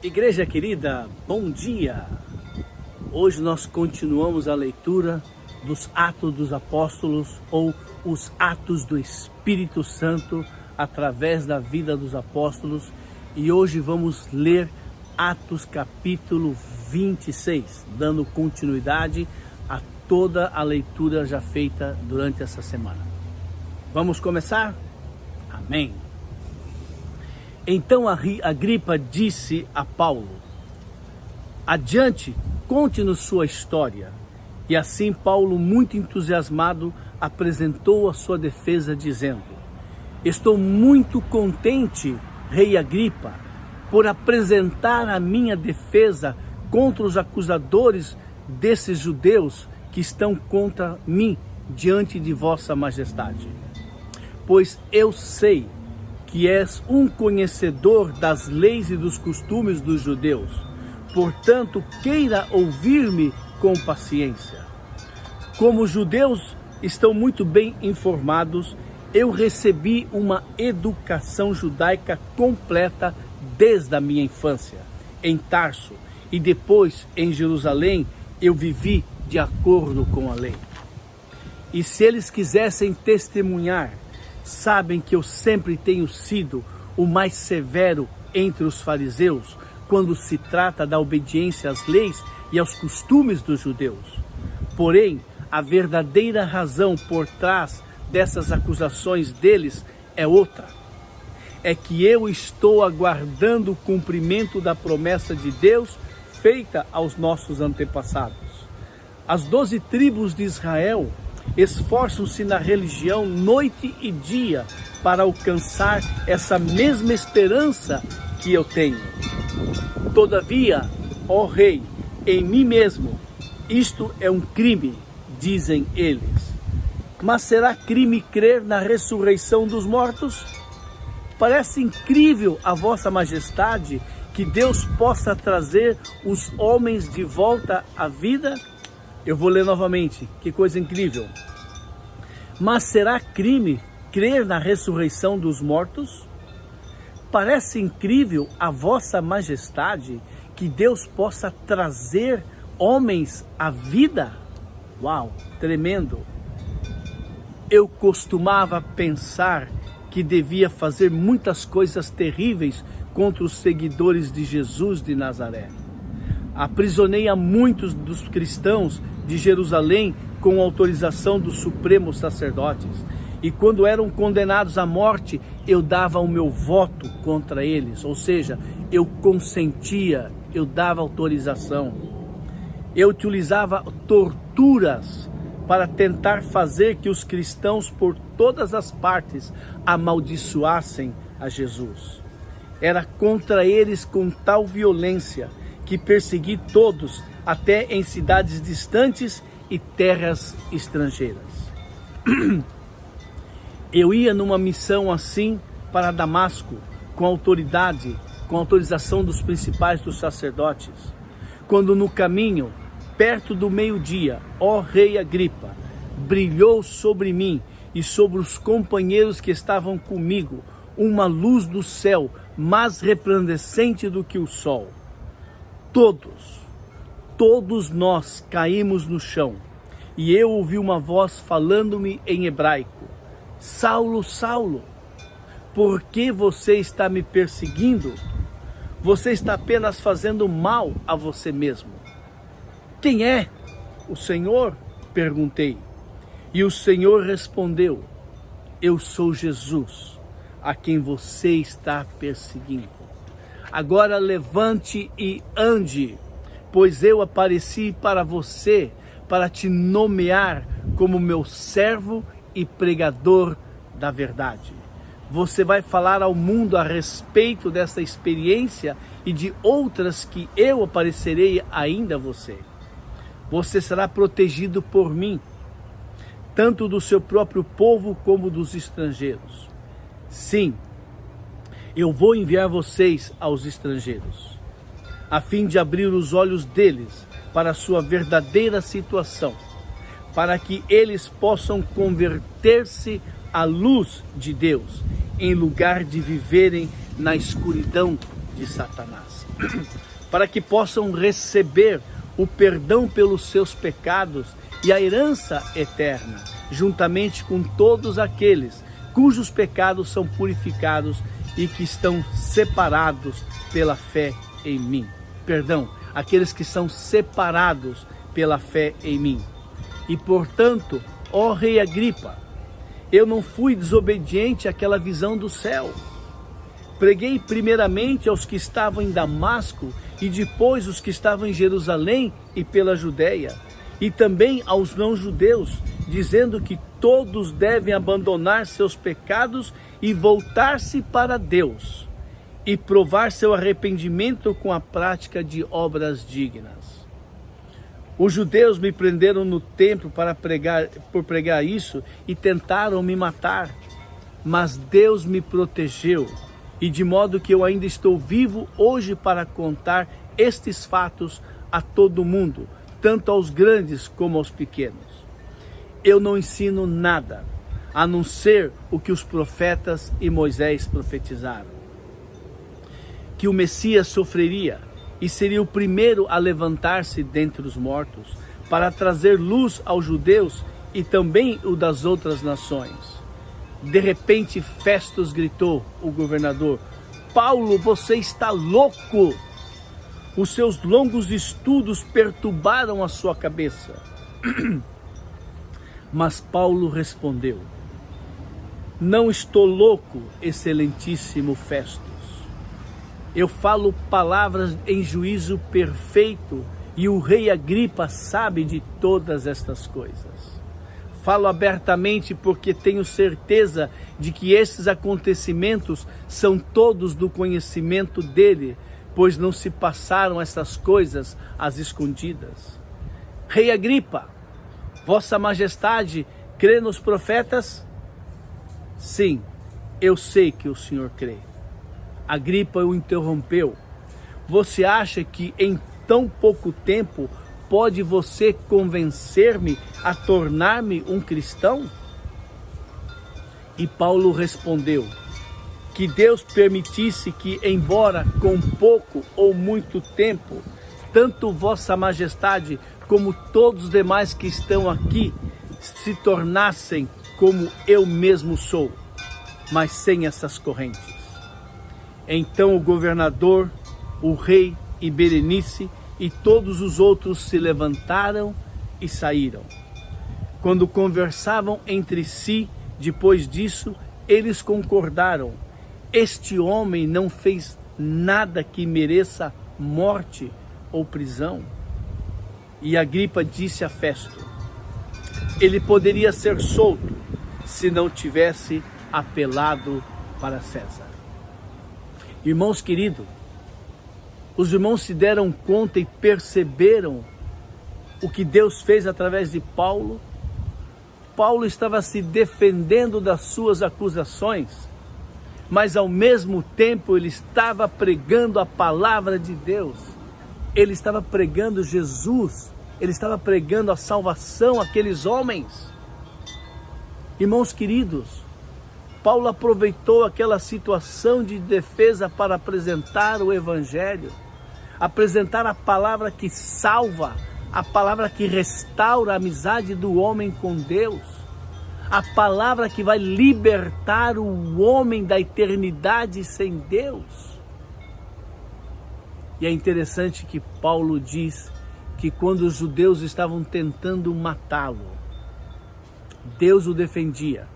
Igreja querida, bom dia! Hoje nós continuamos a leitura dos Atos dos Apóstolos ou os Atos do Espírito Santo através da vida dos apóstolos, e hoje vamos ler Atos capítulo 26, dando continuidade a toda a leitura já feita durante essa semana. Vamos começar? Amém! Então Agripa disse a Paulo: adiante, conte-nos sua história. E assim Paulo, muito entusiasmado, apresentou a sua defesa, dizendo: estou muito contente, rei Agripa, por apresentar a minha defesa contra os acusadores desses judeus que estão contra mim diante de vossa majestade. Pois eu sei que és um conhecedor das leis e dos costumes dos judeus. Portanto, queira ouvir-me com paciência. Como os judeus estão muito bem informados, eu recebi uma educação judaica completa desde a minha infância, em Tarso, e depois em Jerusalém eu vivi de acordo com a lei. E se eles quisessem testemunhar, sabem que eu sempre tenho sido o mais severo entre os fariseus quando se trata da obediência às leis e aos costumes dos judeus. Porém, a verdadeira razão por trás dessas acusações deles é outra. É que eu estou aguardando o cumprimento da promessa de Deus feita aos nossos antepassados. As 12 tribos de Israel esforçam-se na religião noite e dia para alcançar essa mesma esperança que eu tenho. Todavia, ó rei, em mim mesmo, isto é um crime, dizem eles. Mas será crime crer na ressurreição dos mortos? Parece incrível a vossa majestade que Deus possa trazer os homens de volta à vida? Eu vou ler novamente, que coisa incrível. Mas será crime crer na ressurreição dos mortos? Parece incrível a vossa majestade que Deus possa trazer homens à vida? Uau, tremendo! Eu costumava pensar que devia fazer muitas coisas terríveis contra os seguidores de Jesus de Nazaré. Aprisionei a muitos dos cristãos de Jerusalém com autorização dos supremos sacerdotes. E quando eram condenados à morte, eu dava o meu voto contra eles. Ou seja, eu consentia, eu dava autorização. Eu utilizava torturas para tentar fazer que os cristãos por todas as partes amaldiçoassem a Jesus. Era contra eles com tal violência que persegui todos, até em cidades distantes e terras estrangeiras. Eu ia numa missão assim para Damasco, com autorização dos principais dos sacerdotes. Quando no caminho, perto do meio-dia, ó rei Agripa, brilhou sobre mim e sobre os companheiros que estavam comigo uma luz do céu, mais resplandecente do que o sol. Todos nós caímos no chão, e eu ouvi uma voz falando-me em hebraico: Saulo, Saulo, por que você está me perseguindo? Você está apenas fazendo mal a você mesmo. Quem é o Senhor? Perguntei. E o Senhor respondeu: eu sou Jesus, a quem você está perseguindo. Agora levante e ande, pois eu apareci para você, para te nomear como meu servo e pregador da verdade. Você vai falar ao mundo a respeito dessa experiência e de outras que eu aparecerei ainda a você. Você será protegido por mim, tanto do seu próprio povo como dos estrangeiros. Sim, eu vou enviar vocês aos estrangeiros, a fim de abrir os olhos deles para a sua verdadeira situação, para que eles possam converter-se à luz de Deus, em lugar de viverem na escuridão de Satanás, para que possam receber o perdão pelos seus pecados e a herança eterna, juntamente com todos aqueles cujos pecados são purificados e que estão separados pela fé em mim. Perdão, aqueles que são separados pela fé em mim. E portanto, ó rei Agripa, eu não fui desobediente àquela visão do céu. Preguei primeiramente aos que estavam em Damasco e depois os que estavam em Jerusalém e pela Judéia, e também aos não-judeus, dizendo que todos devem abandonar seus pecados e voltar-se para Deus, e provar seu arrependimento com a prática de obras dignas. Os judeus me prenderam no templo por pregar isso e tentaram me matar, mas Deus me protegeu, e de modo que eu ainda estou vivo hoje para contar estes fatos a todo mundo, tanto aos grandes como aos pequenos. Eu não ensino nada, a não ser o que os profetas e Moisés profetizaram: que o Messias sofreria e seria o primeiro a levantar-se dentre os mortos, para trazer luz aos judeus e também o das outras nações. De repente, Festus gritou, o governador: Paulo, você está louco! Os seus longos estudos perturbaram a sua cabeça. Mas Paulo respondeu: não estou louco, excelentíssimo Festus. Eu falo palavras em juízo perfeito, e o rei Agripa sabe de todas estas coisas. Falo abertamente porque tenho certeza de que esses acontecimentos são todos do conhecimento dele, pois não se passaram essas coisas às escondidas. Rei Agripa, Vossa Majestade crê nos profetas? Sim, eu sei que o senhor crê. Agripa o interrompeu: você acha que em tão pouco tempo pode você convencer-me a tornar-me um cristão? E Paulo respondeu: que Deus permitisse que, embora com pouco ou muito tempo, tanto Vossa Majestade como todos os demais que estão aqui se tornassem como eu mesmo sou, mas sem essas correntes. Então o governador, o rei e Berenice e todos os outros se levantaram e saíram. Quando conversavam entre si, depois disso, eles concordaram: este homem não fez nada que mereça morte ou prisão. E Agripa disse a Festo: ele poderia ser solto se não tivesse apelado para César. Irmãos queridos, os irmãos se deram conta e perceberam o que Deus fez através de Paulo. Paulo estava se defendendo das suas acusações, mas ao mesmo tempo ele estava pregando a palavra de Deus. Ele estava pregando Jesus, ele estava pregando a salvação àqueles homens. Irmãos queridos, Paulo aproveitou aquela situação de defesa para apresentar o Evangelho, apresentar a palavra que salva, a palavra que restaura a amizade do homem com Deus, a palavra que vai libertar o homem da eternidade sem Deus. E é interessante que Paulo diz que quando os judeus estavam tentando matá-lo, Deus o defendia.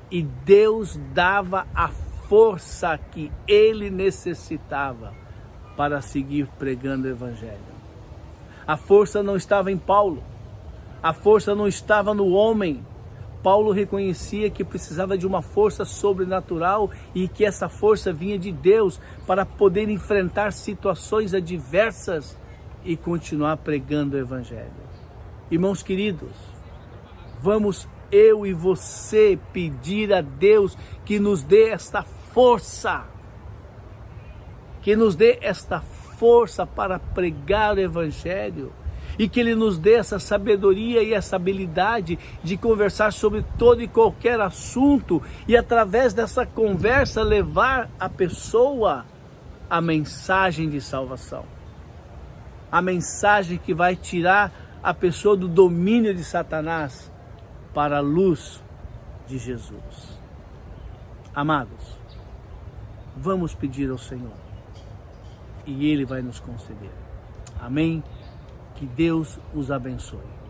E Deus dava a força que ele necessitava para seguir pregando o Evangelho. A força não estava em Paulo, a força não estava no homem. Paulo reconhecia que precisava de uma força sobrenatural e que essa força vinha de Deus para poder enfrentar situações adversas e continuar pregando o Evangelho. Irmãos queridos, vamos eu e você pedir a Deus que nos dê esta força, que nos dê esta força para pregar o Evangelho e que Ele nos dê essa sabedoria e essa habilidade de conversar sobre todo e qualquer assunto e através dessa conversa levar a pessoa a mensagem de salvação. A mensagem que vai tirar a pessoa do domínio de Satanás para a luz de Jesus. Amados, vamos pedir ao Senhor e Ele vai nos conceder. Amém? Que Deus os abençoe.